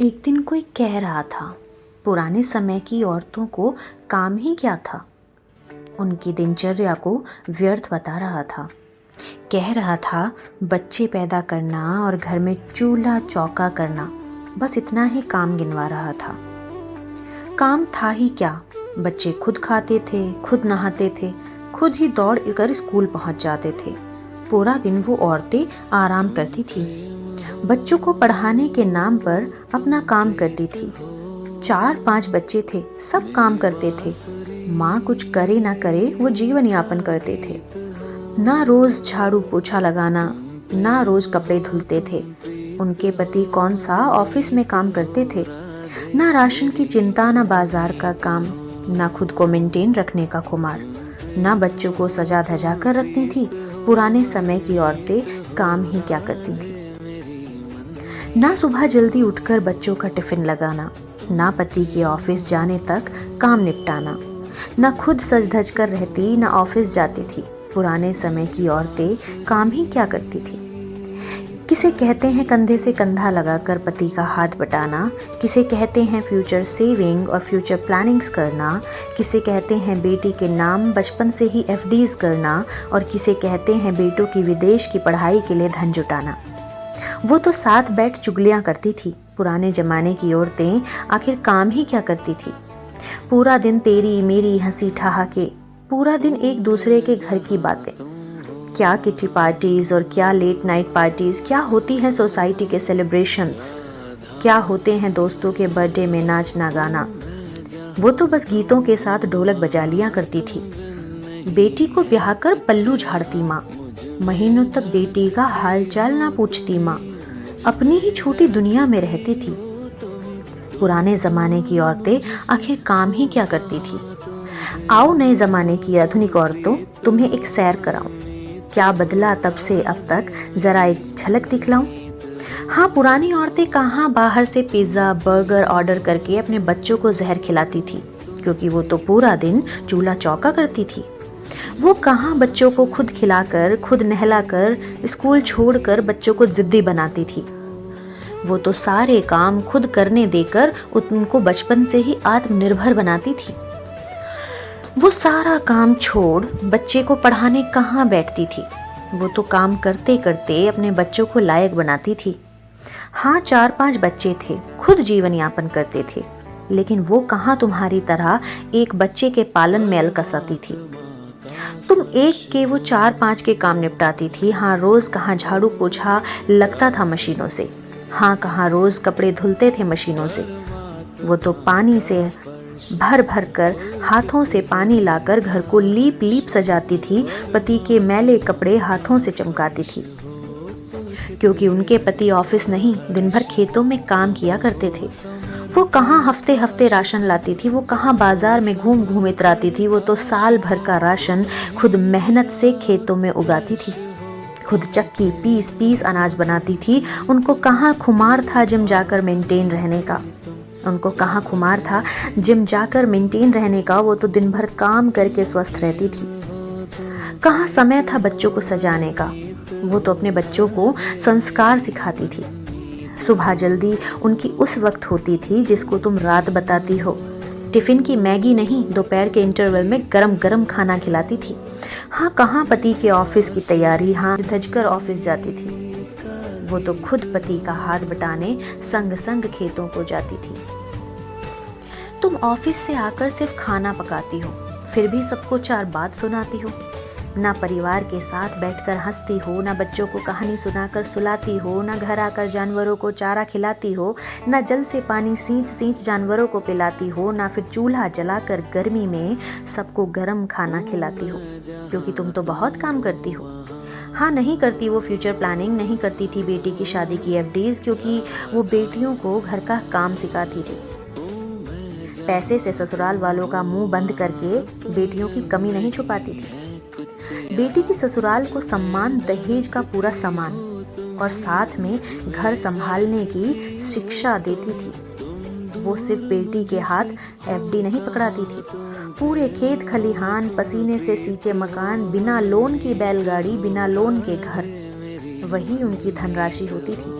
एक दिन कोई कह रहा था, पुराने समय की औरतों को काम ही क्या था। उनकी दिनचर्या को व्यर्थ बता रहा था। कह रहा था, बच्चे पैदा करना और घर में चूल्हा चौका करना, बस इतना ही काम गिनवा रहा था। काम था ही क्या। बच्चे खुद खाते थे, खुद नहाते थे, खुद ही दौड़ कर स्कूल पहुंच जाते थे। पूरा दिन वो औरतें आराम करती थी, बच्चों को पढ़ाने के नाम पर अपना काम करती थी। 4-5 बच्चे थे, सब काम करते थे। माँ कुछ करे ना करे वो जीवन यापन करते थे। ना रोज झाड़ू पोछा लगाना, ना रोज कपड़े धुलते थे। उनके पति कौन सा ऑफिस में काम करते थे। ना राशन की चिंता, ना बाजार का काम, ना खुद को मेंटेन रखने का खुमार, ना बच्चों को सजा धजा कर रखती थी। पुराने समय की औरतें काम ही क्या करती थी। ना सुबह जल्दी उठकर बच्चों का टिफिन लगाना, ना पति के ऑफिस जाने तक काम निपटाना, ना खुद सज धज कर रहती, ना ऑफिस जाती थी। पुराने समय की औरतें काम ही क्या करती थी। किसे कहते हैं कंधे से कंधा लगाकर पति का हाथ बटाना, किसे कहते हैं फ्यूचर सेविंग और फ्यूचर प्लानिंग्स करना, किसे कहते हैं बेटी के नाम बचपन से ही एफडीज करना, और किसे कहते हैं बेटों की विदेश की पढ़ाई के लिए धन जुटाना। वो तो साथ बैठ चुगलियां करती थी। पुराने जमाने की औरतें आखिर काम ही क्या करती थी। पूरा दिन तेरी मेरी हंसी ठहाके, पूरा दिन एक दूसरे के घर की बातें। क्या किटी पार्टीज और क्या लेट नाइट पार्टीज, क्या होती है सोसाइटी के सेलिब्रेशंस, क्या होते हैं दोस्तों के बर्थडे में नाचना गाना। वो तो बस गीतों के साथ ढोलक बजा लिया करती थी। बेटी को ब्याहकर पल्लू झाड़ती माँ, महीनों तक बेटी का हालचाल ना पूछती माँ, अपनी ही छोटी दुनिया में रहती थी। पुराने जमाने की औरतें आखिर काम ही क्या करती थी। आओ नए जमाने की आधुनिक औरतों, तुम्हें एक सैर कराऊं। क्या बदला तब से अब तक, जरा एक झलक दिखलाऊं। हाँ, पुरानी औरतें कहाँ बाहर से पिज्ज़ा बर्गर ऑर्डर करके अपने बच्चों को जहर खिलाती थी, क्योंकि वो तो पूरा दिन चूल्हा चौका करती थी। वो कहाँ बच्चों को खुद खिलाकर, खुद नहलाकर, स्कूल छोड़कर बच्चों को जिद्दी बनाती थी। वो तो सारे काम खुद करने देकर उनको बचपन से ही आत्मनिर्भर बनाती थी। वो सारा काम छोड़ बच्चे को पढ़ाने कहाँ बैठती थी। वो तो काम करते करते अपने बच्चों को लायक बनाती थी। हाँ, 4-5 बच्चे थे, खुद जीवन यापन करते थे, लेकिन वो कहाँ तुम्हारी तरह एक बच्चे के पालन में अलकसाती थी। तुम एक के वो 4-5 के काम निपटाती थी। हाँ, रोज कहाँ झाड़ू पोछा लगता था मशीनों से। हाँ, कहाँ रोज कपड़े धुलते थे मशीनों से। वो तो पानी से भर भर कर, हाथों से पानी लाकर घर को लीप लीप सजाती थी। पति के मैले कपड़े हाथों से चमकाती थी, क्योंकि उनके पति ऑफिस नहीं, दिन भर खेतों में काम किया करते थे। वो कहाँ हफ्ते हफ्ते राशन लाती थी, वो कहाँ बाजार में घूम घूम इतराती थी। वो तो साल भर का राशन खुद मेहनत से खेतों में उगाती थी, खुद चक्की पीस पीस अनाज बनाती थी। उनको कहाँ खुमार था जिम जाकर मेंटेन रहने का। वो तो दिन भर काम करके स्वस्थ रहती थी। कहाँ समय था बच्चों को सजाने का। वो तो अपने बच्चों को संस्कार सिखाती थी। सुबह जल्दी उनकी उस वक्त होती थी जिसको तुम रात बताती हो। टिफिन की मैगी नहीं, दोपहर के इंटरवल में गरम गरम खाना खिलाती थी। हाँ, कहाँ पति के ऑफिस की तैयारी, हाँ धजकर ऑफिस जाती थी। वो तो खुद पति का हाथ बटाने संग संग खेतों को जाती थी। तुम ऑफिस से आकर सिर्फ खाना पकाती हो, फिर भी सबको 4 बात सुनाती हो। ना परिवार के साथ बैठकर हंसती हो, ना बच्चों को कहानी सुनाकर सुलाती हो, ना घर आकर जानवरों को चारा खिलाती हो, ना जल से पानी सींच सींच जानवरों को पिलाती हो, ना फिर चूल्हा जलाकर गर्मी में सबको गर्म खाना खिलाती हो, क्योंकि तुम तो बहुत काम करती हो। हाँ, नहीं करती वो फ्यूचर प्लानिंग, नहीं करती थी बेटी की शादी की एफडीज, क्योंकि वो बेटियों को घर का काम सिखाती थी। पैसे से ससुराल वालों का मुंह बंद करके बेटियों की कमी नहीं छुपाती थी। बेटी की ससुराल को सम्मान, दहेज का पूरा सामान और साथ में घर संभालने की शिक्षा देती थी। वो सिर्फ बेटी के हाथ एफडी नहीं पकड़ाती थी, पूरे खेत खलिहान, पसीने से सींचे मकान, बिना लोन की बैलगाड़ी, बिना लोन के घर, वही उनकी धनराशि होती थी।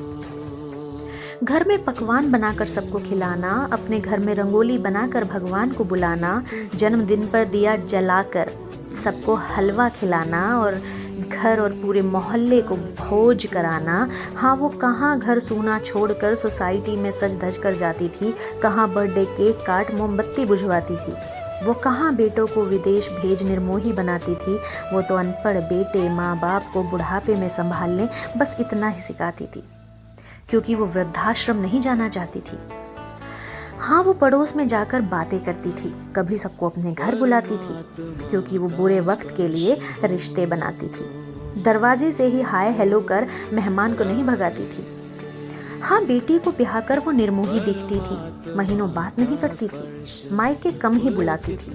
घर में पकवान बनाकर सबको खिलाना, अपने घर में रंगोली बनाकर भगवान को बुलाना, जन्मदिन पर दिया जलाकर सबको हलवा खिलाना और घर और पूरे मोहल्ले को भोज कराना। हाँ, वो कहाँ घर सूना छोड़कर सोसाइटी में सज धज कर जाती थी, कहाँ बर्थडे केक काट मोमबत्ती बुझवाती थी, वो कहाँ बेटों को विदेश भेज निर्मोही बनाती थी। वो तो अनपढ़ बेटे माँ बाप को बुढ़ापे में संभालने बस इतना ही सिखाती थी, क्योंकि वो वृद्धाश्रम नहीं जाना चाहती थी। हाँ, वो पड़ोस में जाकर बातें करती थी, कभी सबको अपने घर बुलाती थी, क्योंकि वो बुरे वक्त के लिए रिश्ते बनाती थी। दरवाजे से ही हाय हेलो कर मेहमान को नहीं भगाती थी। हाँ, बेटी को ब्याहकर वो निर्मोही दिखती थी, महीनों बात नहीं करती थी, मायके कम ही बुलाती थी,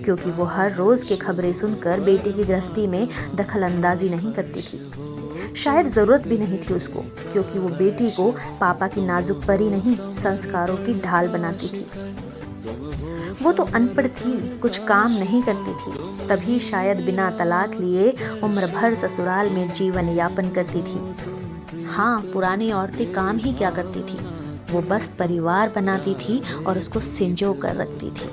क्योंकि वो हर रोज के खबरें सुनकर बेटी की गृहस्थी में दखल अंदाजी नहीं करती थी। शायद ज़रूरत भी नहीं थी उसको, क्योंकि वो बेटी को पापा की नाजुक परी नहीं, संस्कारों की ढाल बनाती थी। वो तो अनपढ़ थी, कुछ काम नहीं करती थी, तभी शायद बिना तलाक लिए उम्र भर ससुराल में जीवन यापन करती थी। हाँ, पुरानी औरतें काम ही क्या करती थी, वो बस परिवार बनाती थी और उसको संजो कर रखती थी।